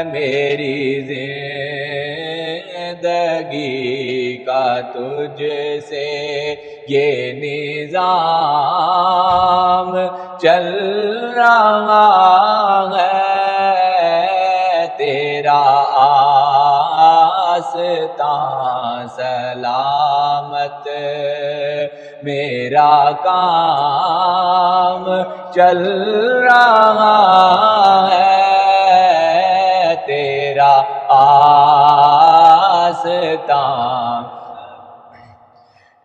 میری زندگی کا تجھ سے یہ نظام چل رہا ہے، تیرا آستان سلامت میرا کام چل رہا ہے، تیرا آستان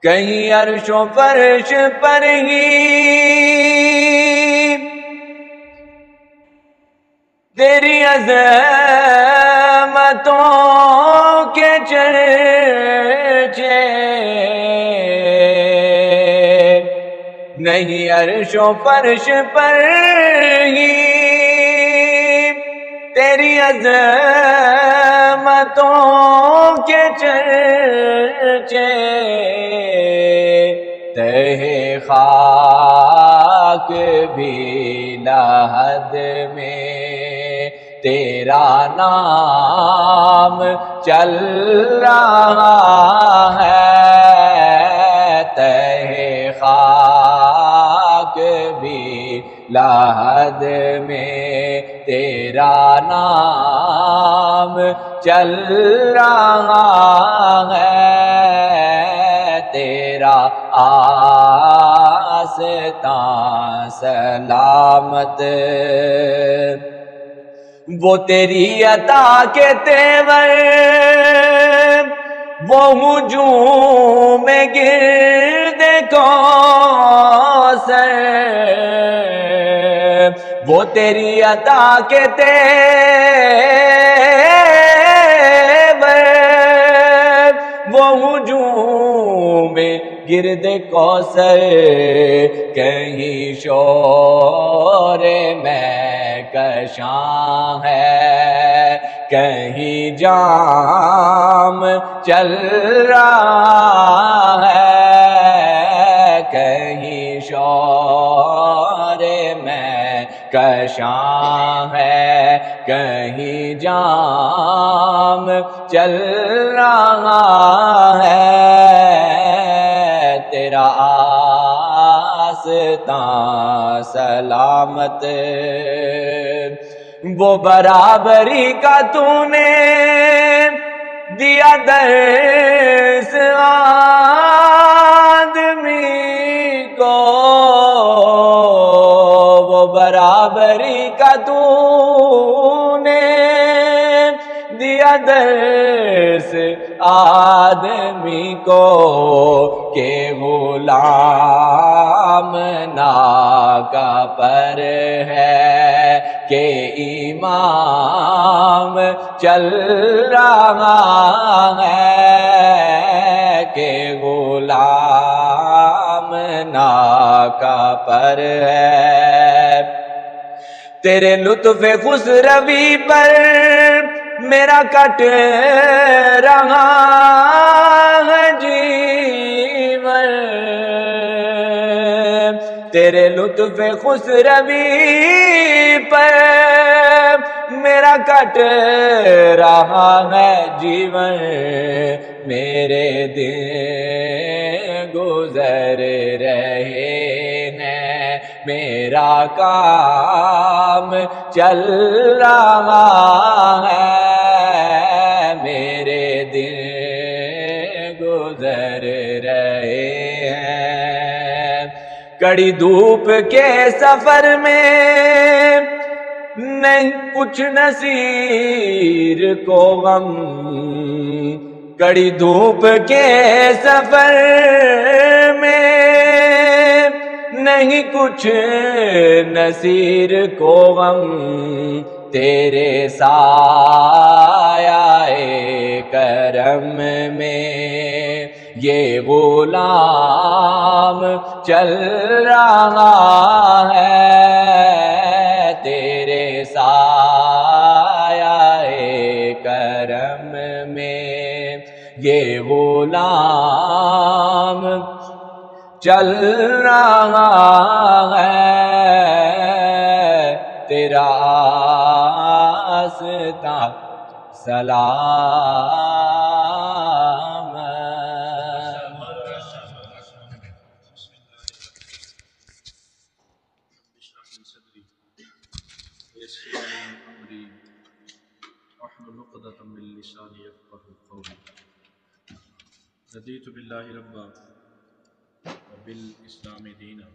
کہیں عرش و فرش پر ہی تیری عظمتوں کے چرچے، نہیں عرش و فرش پر ہی تیری عظمتوں کے چرچے، تہے خاک بھی لحد میں تیرا نام چل رہا ہے، تہے خاک بھی لحد میں تیرا نام چل رہا ہے، تیرا آستان سلامت وہ تیری عطا کے تیور، وہ ہجوم گرد کوثر، وہ تیری عطا کے تیور، وہ ہجوم گرد کوثر، کہیں شور میں کشاں ہے، کہیں جام چل رہا ہے، کہیں شور میں کشاں ہے، کہیں جام چل رہا ہے، تیرا آستان سلامت وہ برابری کا تو نے دیا درس آدمی کو، وہ برابری کا تو نے دیا درس آدمی کو کہ غلام ناکا پر ہے کہ امام چل رہا ہے، کہ غلام ناکا پر ہے، تیرے لطف خسروی پر میرا کٹ رہا ہے جیون، تیرے لطف خسروی پر میرا کٹ رہا ہے جیون، میرے دن گزر رہے ہیں، میرا کام چل رہا ہے، میرے دن گزر رہے ہیں، کڑی دھوپ کے سفر میں نہیں کچھ نصیر کو غم، کڑی دھوپ کے سفر میں نہیں کچھ نصیر کو غم، تیرے سایہ کرم میں یہ غلام چل رہا ہے، تیرے سایہ کرم میں یہ غلام چل رہا ہے، تیرا واسطہ سلام ہے۔ رضیت باللہ ربا وبالاسلام دینا